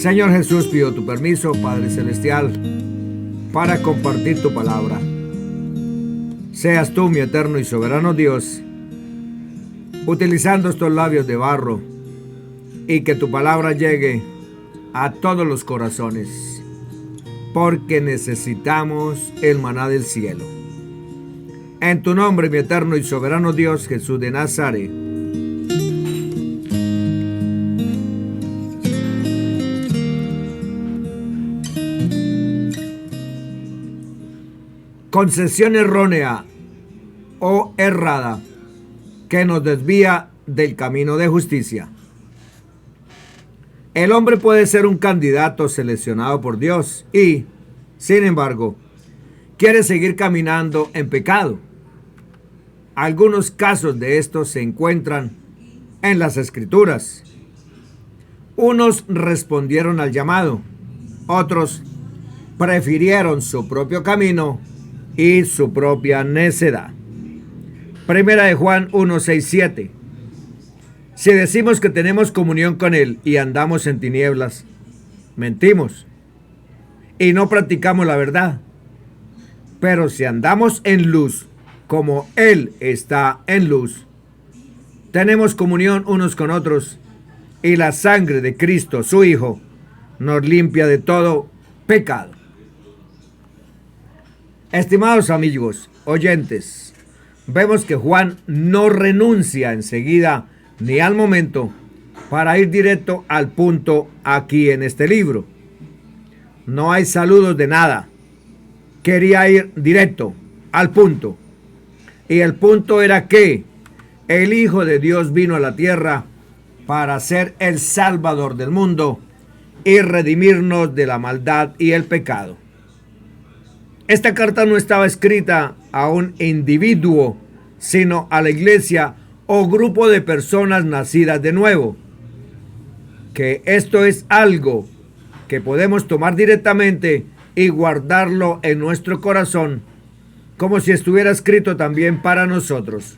Señor Jesús, pido tu permiso, Padre Celestial, para compartir tu palabra. Seas tú, mi eterno y soberano Dios, utilizando estos labios de barro, y que tu palabra llegue a todos los corazones, porque necesitamos el maná del cielo. En tu nombre, mi eterno y soberano Dios, Jesús de Nazaret. Concepción errónea o errada que nos desvía del camino de justicia. El hombre puede ser un candidato seleccionado por Dios y, sin embargo, quiere seguir caminando en pecado. Algunos casos de estos se encuentran en las Escrituras. Unos respondieron al llamado, otros prefirieron su propio camino y su propia necedad. Primera de Juan 1, 6, 7. Si decimos que tenemos comunión con Él y andamos en tinieblas, mentimos y no practicamos la verdad. Pero si andamos en luz, como Él está en luz, tenemos comunión unos con otros, y la sangre de Cristo, su Hijo, nos limpia de todo pecado. Estimados amigos, oyentes, vemos que Juan no renuncia enseguida ni al momento para ir directo al punto aquí en este libro. No hay saludos de nada. Quería ir directo al punto. Y el punto era que el Hijo de Dios vino a la tierra para ser el Salvador del mundo y redimirnos de la maldad y el pecado. Esta carta no estaba escrita a un individuo, sino a la iglesia o grupo de personas nacidas de nuevo. Que esto es algo que podemos tomar directamente y guardarlo en nuestro corazón, como si estuviera escrito también para nosotros.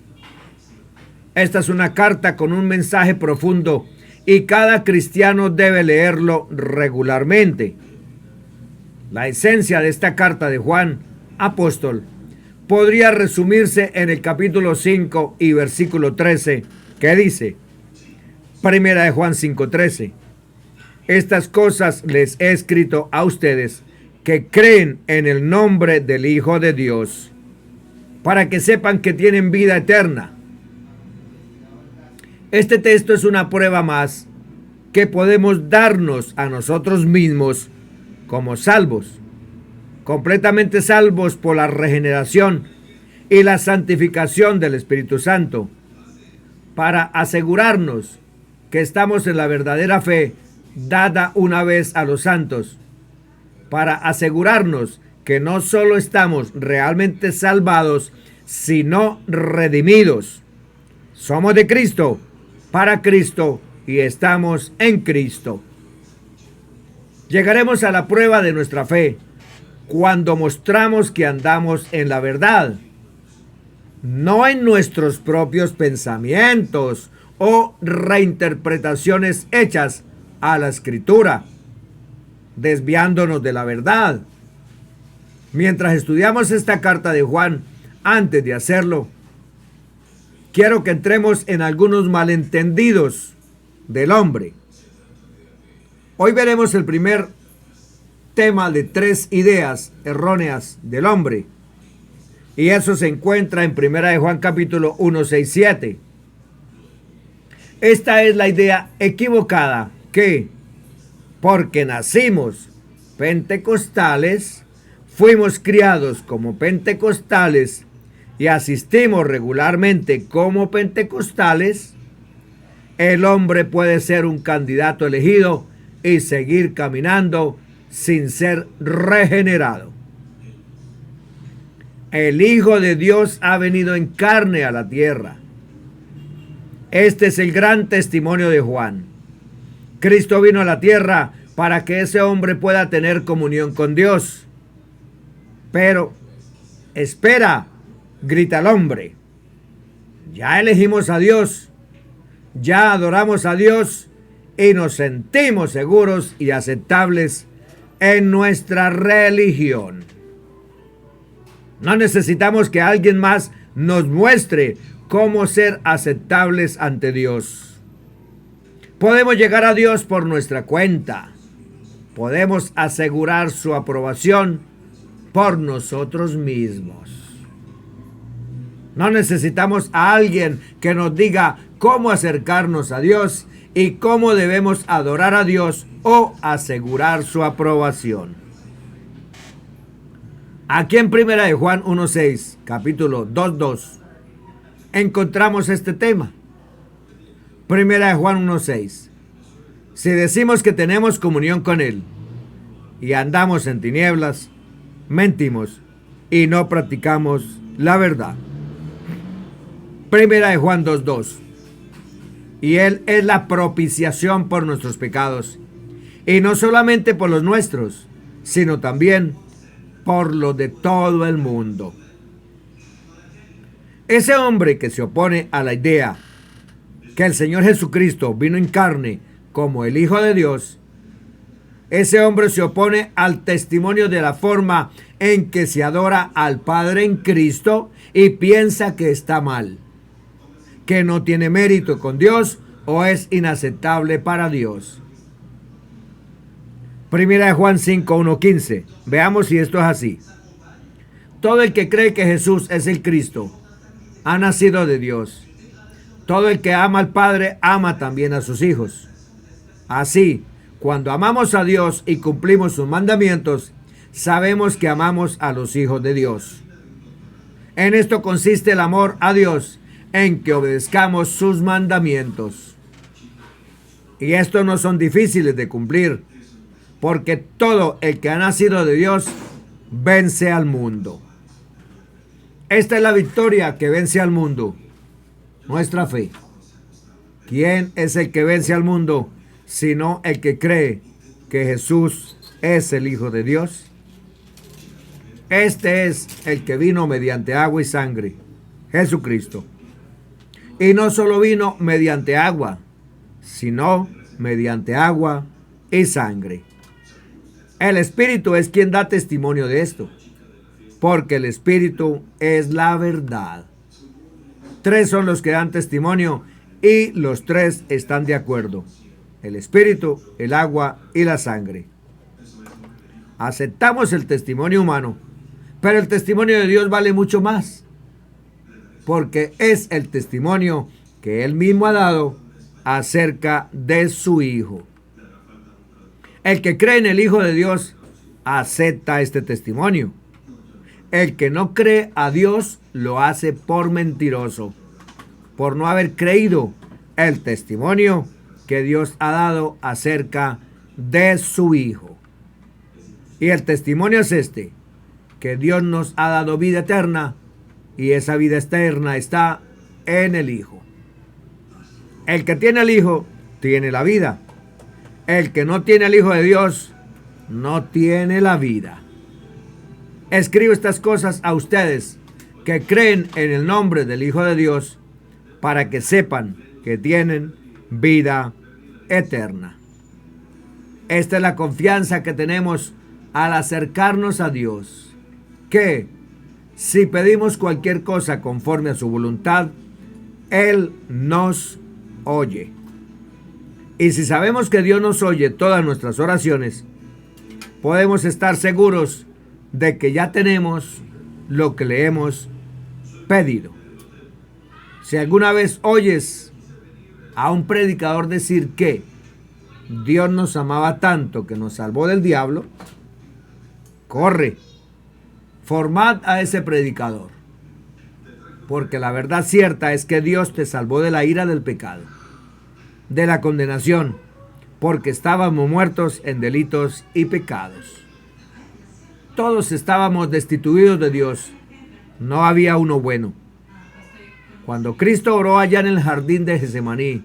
Esta es una carta con un mensaje profundo y cada cristiano debe leerlo regularmente. La esencia de esta carta de Juan, apóstol, podría resumirse en el capítulo 5 y versículo 13, que dice, Primera de Juan 5:13, estas cosas les he escrito a ustedes que creen en el nombre del Hijo de Dios, para que sepan que tienen vida eterna. Este texto es una prueba más que podemos darnos a nosotros mismos como salvos, completamente salvos por la regeneración y la santificación del Espíritu Santo, para asegurarnos que estamos en la verdadera fe dada una vez a los santos, para asegurarnos que no solo estamos realmente salvados, sino redimidos. Somos de Cristo, para Cristo y estamos en Cristo. Llegaremos a la prueba de nuestra fe cuando mostramos que andamos en la verdad, no en nuestros propios pensamientos o reinterpretaciones hechas a la Escritura, desviándonos de la verdad. Mientras estudiamos esta carta de Juan, antes de hacerlo, quiero que entremos en algunos malentendidos del hombre. Hoy veremos el primer tema de 3 ideas erróneas del hombre. Y eso se encuentra en Primera de Juan capítulo 1, 6, 7. Esta es la idea equivocada que, porque nacimos pentecostales, fuimos criados como pentecostales y asistimos regularmente como pentecostales, el hombre puede ser un candidato elegido y seguir caminando sin ser regenerado. El Hijo de Dios ha venido en carne a la tierra. Este es el gran testimonio de Juan. Cristo vino a la tierra para que ese hombre pueda tener comunión con Dios. Pero, espera, grita el hombre. Ya elegimos a Dios, ya adoramos a Dios y nos sentimos seguros y aceptables en nuestra religión. No necesitamos que alguien más nos muestre cómo ser aceptables ante Dios. Podemos llegar a Dios por nuestra cuenta. Podemos asegurar su aprobación por nosotros mismos. No necesitamos a alguien que nos diga cómo acercarnos a Dios y cómo debemos adorar a Dios o asegurar su aprobación. Aquí en 1 de Juan 1:6, capítulo 2:2, encontramos este tema. 1 de Juan 1:6. Si decimos que tenemos comunión con Él y andamos en tinieblas, mentimos y no practicamos la verdad. 1 de Juan 2:2. Y Él es la propiciación por nuestros pecados, y no solamente por los nuestros, sino también por los de todo el mundo. Ese hombre que se opone a la idea que el Señor Jesucristo vino en carne como el Hijo de Dios, ese hombre se opone al testimonio de la forma en que se adora al Padre en Cristo y piensa que está mal, que no tiene mérito con Dios o es inaceptable para Dios. Primera de Juan 5:1-15. Veamos si esto es así. Todo el que cree que Jesús es el Cristo ha nacido de Dios. Todo el que ama al Padre ama también a sus hijos. Así, cuando amamos a Dios y cumplimos sus mandamientos, sabemos que amamos a los hijos de Dios. En esto consiste el amor a Dios, en que obedezcamos sus mandamientos. Y estos no son difíciles de cumplir, porque todo el que ha nacido de Dios vence al mundo. Esta es la victoria que vence al mundo, nuestra fe. ¿Quién es el que vence al mundo, sino el que cree que Jesús es el Hijo de Dios? Este es el que vino mediante agua y sangre, Jesucristo. Y no solo vino mediante agua, sino mediante agua y sangre. El Espíritu es quien da testimonio de esto, porque el Espíritu es la verdad. 3 son los que dan testimonio y los 3 están de acuerdo: el Espíritu, el agua y la sangre. Aceptamos el testimonio humano, pero el testimonio de Dios vale mucho más, porque es el testimonio que Él mismo ha dado acerca de su Hijo. El que cree en el Hijo de Dios acepta este testimonio. El que no cree a Dios lo hace por mentiroso, por no haber creído el testimonio que Dios ha dado acerca de su Hijo. Y el testimonio es este: que Dios nos ha dado vida eterna, y esa vida eterna está en el Hijo. El que tiene al Hijo tiene la vida. El que no tiene al Hijo de Dios no tiene la vida. Escribo estas cosas a ustedes que creen en el nombre del Hijo de Dios, para que sepan que tienen vida eterna. Esta es la confianza que tenemos al acercarnos a Dios, que si pedimos cualquier cosa conforme a su voluntad, Él nos oye. Y si sabemos que Dios nos oye todas nuestras oraciones, podemos estar seguros de que ya tenemos lo que le hemos pedido. Si alguna vez oyes a un predicador decir que Dios nos amaba tanto que nos salvó del diablo, corre, formad a ese predicador, porque la verdad cierta es que Dios te salvó de la ira del pecado, de la condenación, porque estábamos muertos en delitos y pecados. Todos estábamos destituidos de Dios, no había uno bueno. Cuando Cristo oró allá en el jardín de Getsemaní,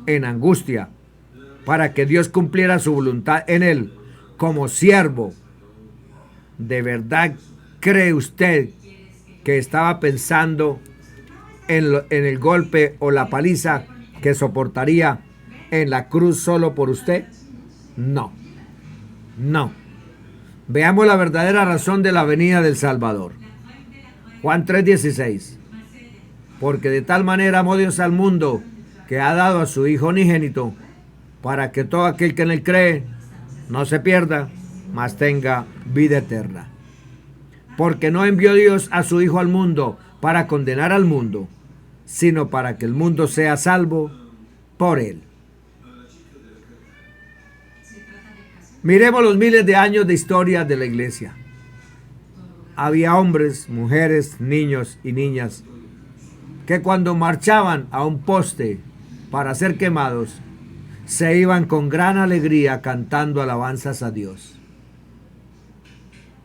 en angustia, para que Dios cumpliera su voluntad en él como siervo, ¿de verdad cree usted que estaba pensando en el golpe o la paliza que soportaría en la cruz solo por usted? No, no. Veamos la verdadera razón de la venida del Salvador. Juan 3:16. Porque de tal manera amó Dios al mundo, que ha dado a su Hijo unigénito, para que todo aquel que en él cree no se pierda, mas tenga vida eterna. Porque no envió Dios a su Hijo al mundo para condenar al mundo, sino para que el mundo sea salvo por él. Miremos los miles de años de historia de la iglesia. Había hombres, mujeres, niños y niñas que cuando marchaban a un poste para ser quemados, se iban con gran alegría cantando alabanzas a Dios.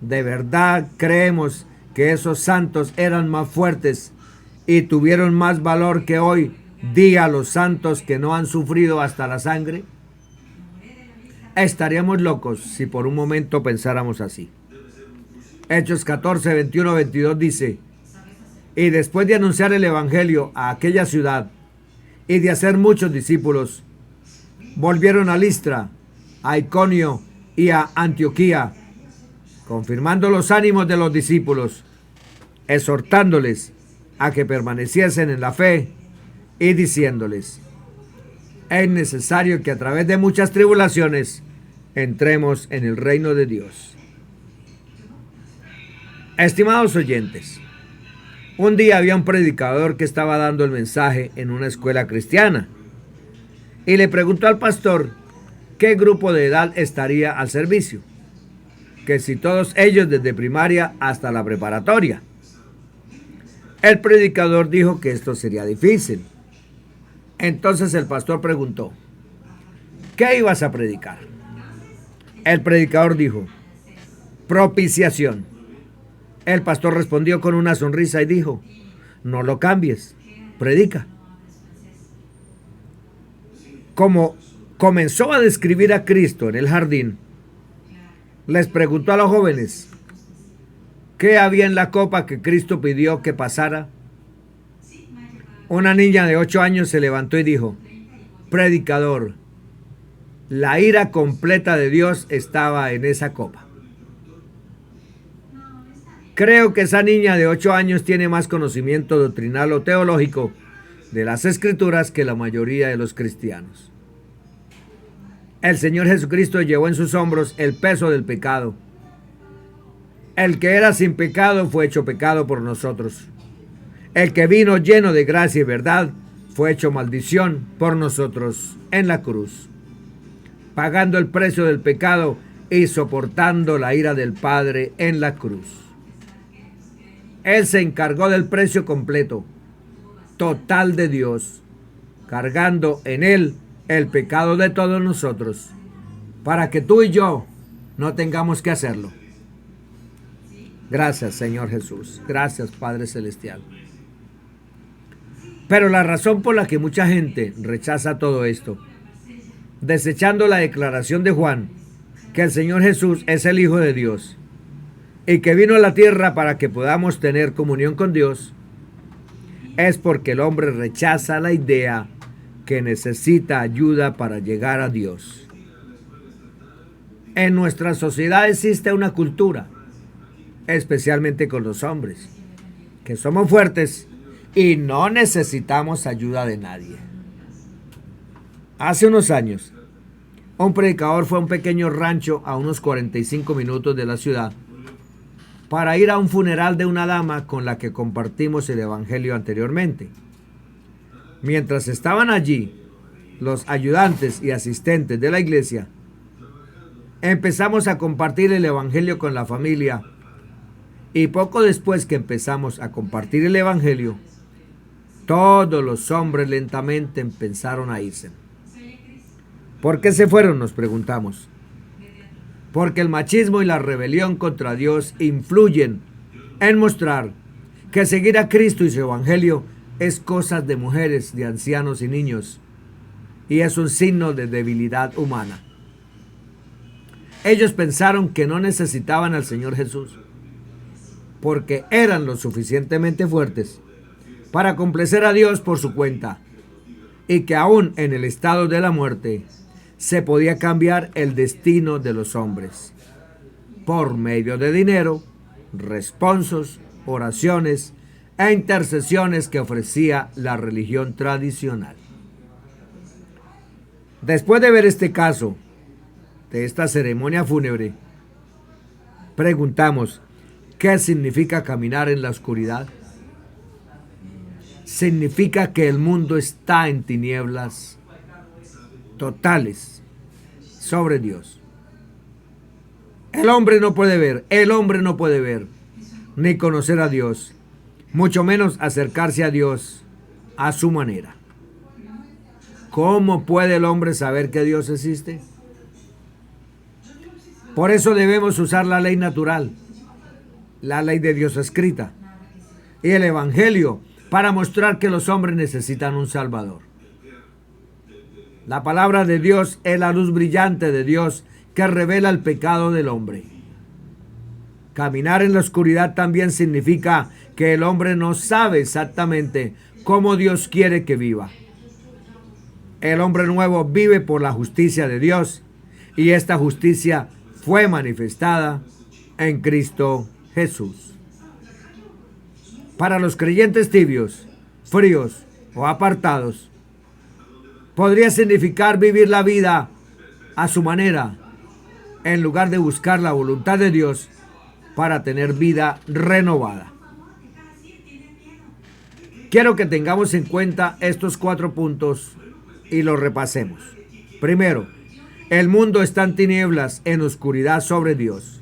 ¿De verdad creemos que esos santos eran más fuertes y tuvieron más valor que hoy día los santos que no han sufrido hasta la sangre? Estaríamos locos si por un momento pensáramos así. Hechos 14, 21, 22 dice: y después de anunciar el evangelio a aquella ciudad y de hacer muchos discípulos, volvieron a Listra, a Iconio y a Antioquía, confirmando los ánimos de los discípulos, exhortándoles a que permaneciesen en la fe y diciéndoles: es necesario que a través de muchas tribulaciones entremos en el reino de Dios. Estimados oyentes, un día había un predicador que estaba dando el mensaje en una escuela cristiana y le preguntó al pastor qué grupo de edad estaría al servicio, que si todos ellos desde primaria hasta la preparatoria. El predicador dijo que esto sería difícil. Entonces el pastor preguntó: ¿qué ibas a predicar? El predicador dijo: propiciación. El pastor respondió con una sonrisa y dijo: no lo cambies, predica. Como comenzó a describir a Cristo en el jardín, les preguntó a los jóvenes: ¿qué había en la copa que Cristo pidió que pasara? Una niña de 8 años se levantó y dijo: predicador, la ira completa de Dios estaba en esa copa. Creo que esa niña de 8 años tiene más conocimiento doctrinal o teológico de las Escrituras que la mayoría de los cristianos. El Señor Jesucristo llevó en sus hombros el peso del pecado. El que era sin pecado fue hecho pecado por nosotros. El que vino lleno de gracia y verdad fue hecho maldición por nosotros en la cruz, pagando el precio del pecado y soportando la ira del Padre en la cruz. Él se encargó del precio completo, total de Dios, cargando en él el pecado de todos nosotros, para que tú y yo no tengamos que hacerlo. Gracias, Señor Jesús. Gracias, Padre Celestial. Pero la razón por la que mucha gente rechaza todo esto, desechando la declaración de Juan, que el Señor Jesús es el Hijo de Dios, y que vino a la tierra para que podamos tener comunión con Dios, es porque el hombre rechaza la idea que necesita ayuda para llegar a Dios. En nuestra sociedad existe una cultura, especialmente con los hombres, que somos fuertes y no necesitamos ayuda de nadie. Hace unos años, un predicador fue a un pequeño rancho a unos 45 minutos de la ciudad para ir a un funeral de una dama con la que compartimos el evangelio anteriormente. Mientras estaban allí, los ayudantes y asistentes de la iglesia, empezamos a compartir el evangelio con la familia, y poco después que empezamos a compartir el evangelio, todos los hombres lentamente empezaron a irse. ¿Por qué se fueron?, nos preguntamos. Porque el machismo y la rebelión contra Dios influyen en mostrar que seguir a Cristo y su evangelio es cosa de mujeres, de ancianos y niños, y es un signo de debilidad humana. Ellos pensaron que no necesitaban al Señor Jesús, porque eran lo suficientemente fuertes para complacer a Dios por su cuenta, y que aún en el estado de la muerte se podía cambiar el destino de los hombres por medio de dinero, responsos, oraciones e intercesiones que ofrecía la religión tradicional. Después de ver este caso, de esta ceremonia fúnebre, preguntamos, ¿qué significa caminar en la oscuridad? Significa que el mundo está en tinieblas totales sobre Dios. El hombre no puede ver, ni conocer a Dios, mucho menos acercarse a Dios a su manera. ¿Cómo puede el hombre saber que Dios existe? Por eso debemos usar la ley natural, la ley de Dios escrita, y el Evangelio para mostrar que los hombres necesitan un Salvador. La palabra de Dios es la luz brillante de Dios que revela el pecado del hombre. Caminar en la oscuridad también significa que el hombre no sabe exactamente cómo Dios quiere que viva. El hombre nuevo vive por la justicia de Dios y esta justicia fue manifestada en Cristo Jesús. Para los creyentes tibios, fríos o apartados, podría significar vivir la vida a su manera, en lugar de buscar la voluntad de Dios para tener vida renovada. Quiero que tengamos en cuenta estos 4 puntos y los repasemos. Primero, el mundo está en tinieblas, en oscuridad sobre Dios.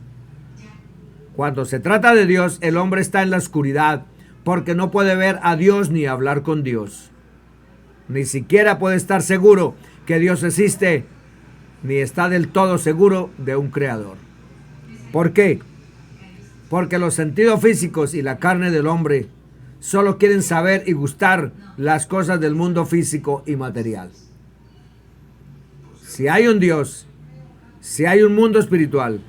Cuando se trata de Dios, el hombre está en la oscuridad porque no puede ver a Dios ni hablar con Dios. Ni siquiera puede estar seguro que Dios existe, ni está del todo seguro de un creador. ¿Por qué? Porque los sentidos físicos y la carne del hombre solo quieren saber y gustar las cosas del mundo físico y material. Si hay un Dios, si hay un mundo espiritual,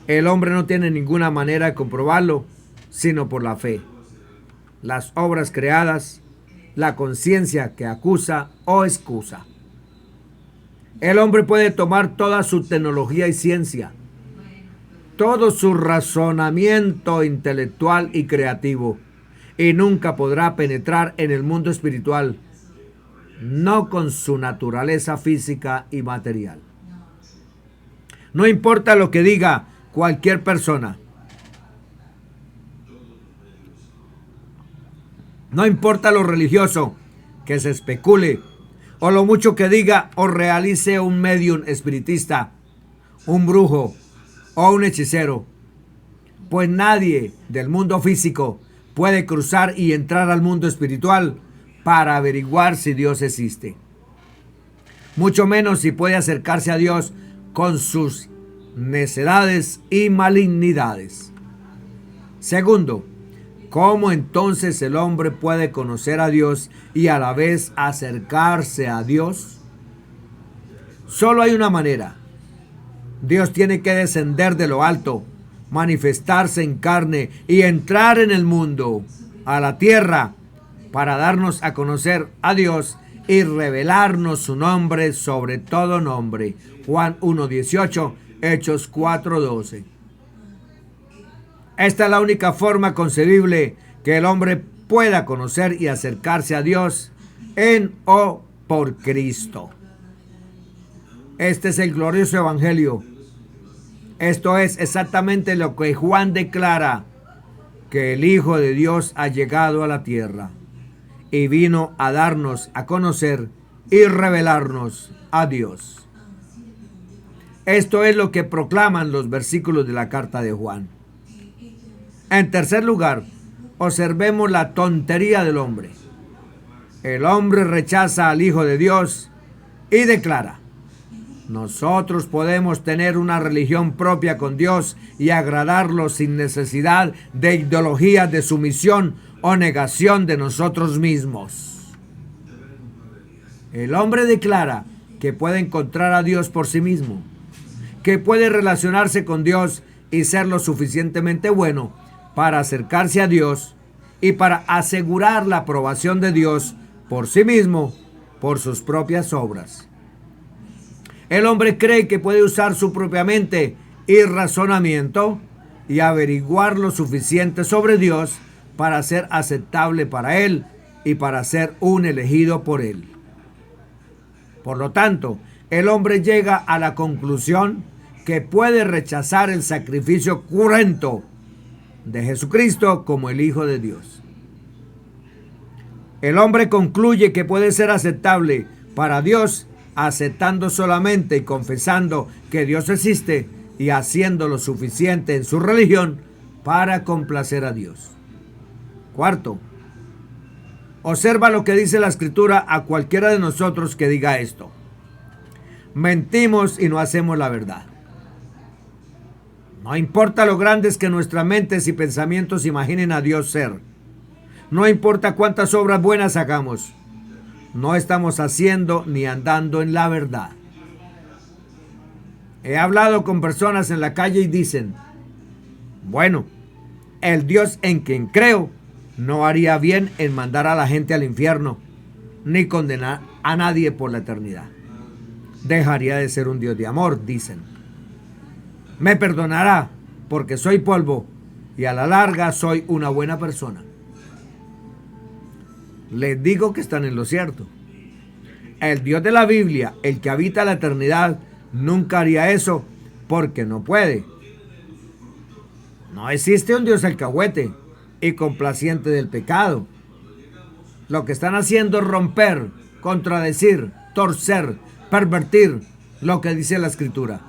el hombre no tiene ninguna manera de comprobarlo, sino por la fe, las obras creadas, la conciencia que acusa o excusa. El hombre puede tomar toda su tecnología y ciencia, todo su razonamiento intelectual y creativo, y nunca podrá penetrar en el mundo espiritual, no con su naturaleza física y material. No importa lo que diga cualquier persona, no importa lo religioso que se especule, o lo mucho que diga o realice un medium espiritista, un brujo o un hechicero, pues nadie del mundo físico puede cruzar y entrar al mundo espiritual para averiguar si Dios existe. Mucho menos si puede acercarse a Dios con sus necedades y malignidades. Segundo, ¿cómo entonces el hombre puede conocer a Dios y a la vez acercarse a Dios? Solo hay una manera. Dios tiene que descender de lo alto, manifestarse en carne y entrar en el mundo, a la tierra, para darnos a conocer a Dios y revelarnos su nombre sobre todo nombre. Juan 1:18, Hechos 4:12. Esta es la única forma concebible que el hombre pueda conocer y acercarse a Dios en o por Cristo. Este es el glorioso evangelio. Esto es exactamente lo que Juan declara, que el Hijo de Dios ha llegado a la tierra y vino a darnos a conocer y revelarnos a Dios. Esto es lo que proclaman los versículos de la carta de Juan. En tercer lugar, observemos la tontería del hombre. El hombre rechaza al Hijo de Dios y declara: nosotros podemos tener una religión propia con Dios y agradarlo sin necesidad de ideologías de sumisión o negación de nosotros mismos. El hombre declara que puede encontrar a Dios por sí mismo, que puede relacionarse con Dios y ser lo suficientemente bueno para acercarse a Dios y para asegurar la aprobación de Dios por sí mismo por sus propias obras. El hombre cree que puede usar su propia mente y razonamiento y averiguar lo suficiente sobre Dios para ser aceptable para Él y para ser un elegido por Él. Por lo tanto, el hombre llega a la conclusión que puede rechazar el sacrificio cruento de Jesucristo como el Hijo de Dios. El hombre concluye que puede ser aceptable para Dios aceptando solamente y confesando que Dios existe y haciendo lo suficiente en su religión para complacer a Dios. Cuarto, observa lo que dice la Escritura a cualquiera de nosotros que diga esto: mentimos y no hacemos la verdad. No importa lo grandes que nuestras mentes y pensamientos imaginen a Dios ser. No importa cuántas obras buenas hagamos. No estamos haciendo ni andando en la verdad. He hablado con personas en la calle y dicen: bueno, el Dios en quien creo no haría bien en mandar a la gente al infierno, ni condenar a nadie por la eternidad. Dejaría de ser un Dios de amor, dicen. Me perdonará porque soy polvo y a la larga soy una buena persona. Les digo que están en lo cierto. El Dios de la Biblia, el que habita la eternidad, nunca haría eso porque no puede. No existe un Dios alcahuete y complaciente del pecado. Lo que están haciendo es romper, contradecir, torcer, pervertir lo que dice la Escritura.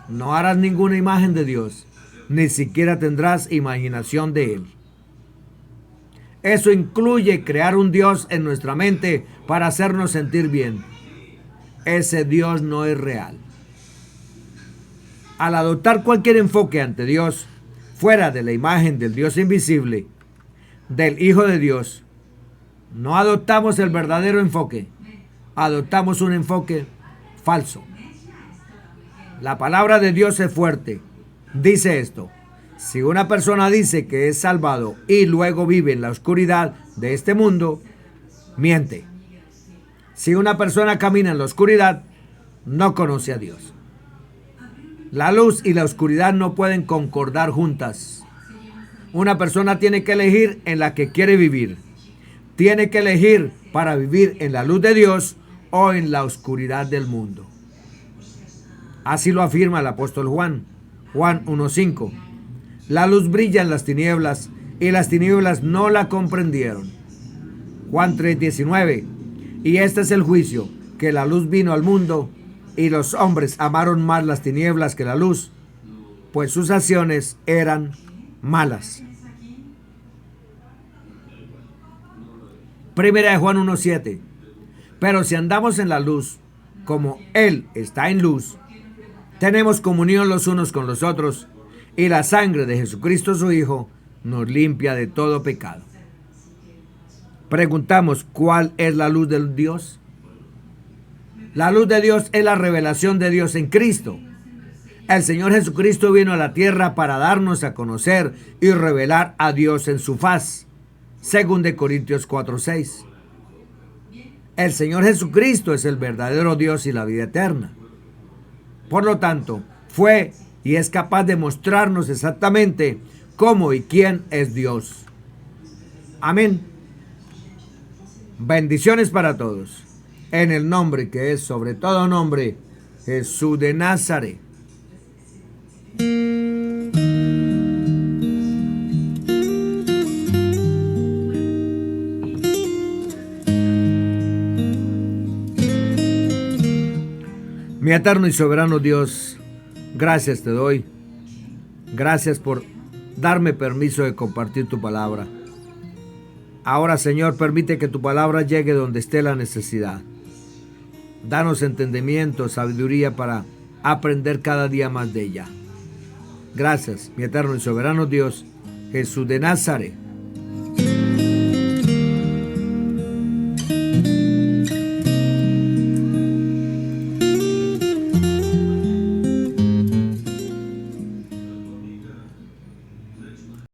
No harás ninguna imagen de Dios, ni siquiera tendrás imaginación de Él. Eso incluye crear un Dios en nuestra mente para hacernos sentir bien. Ese Dios no es real. Al adoptar cualquier enfoque ante Dios, fuera de la imagen del Dios invisible, del Hijo de Dios, no adoptamos el verdadero enfoque, adoptamos un enfoque falso. La palabra de Dios es fuerte. Dice esto: si una persona dice que es salvado y luego vive en la oscuridad de este mundo, miente. Si una persona camina en la oscuridad, no conoce a Dios. La luz y la oscuridad no pueden concordar juntas. Una persona tiene que elegir en la que quiere vivir. Tiene que elegir para vivir en la luz de Dios o en la oscuridad del mundo. Así lo afirma el apóstol Juan. Juan 1:5. La luz brilla en las tinieblas y las tinieblas no la comprendieron. Juan 3:19. Y este es el juicio, que la luz vino al mundo y los hombres amaron más las tinieblas que la luz, pues sus acciones eran malas. Primera de Juan 1:7. Pero si andamos en la luz, como Él está en luz, tenemos comunión los unos con los otros, y la sangre de Jesucristo su Hijo nos limpia de todo pecado. Preguntamos: ¿cuál es la luz de Dios? La luz de Dios es la revelación de Dios en Cristo. El Señor Jesucristo vino a la tierra para darnos a conocer y revelar a Dios en su faz. 2 Corintios 4:6. El Señor Jesucristo es el verdadero Dios y la vida eterna. Por lo tanto, fue y es capaz de mostrarnos exactamente cómo y quién es Dios. Amén. Bendiciones para todos. En el nombre que es sobre todo nombre, Jesús de Nazaret. Mi eterno y soberano Dios, gracias te doy. Gracias por darme permiso de compartir tu palabra. Ahora, Señor, permite que tu palabra llegue donde esté la necesidad. Danos entendimiento, sabiduría para aprender cada día más de ella. Gracias, mi eterno y soberano Dios, Jesús de Nazaret.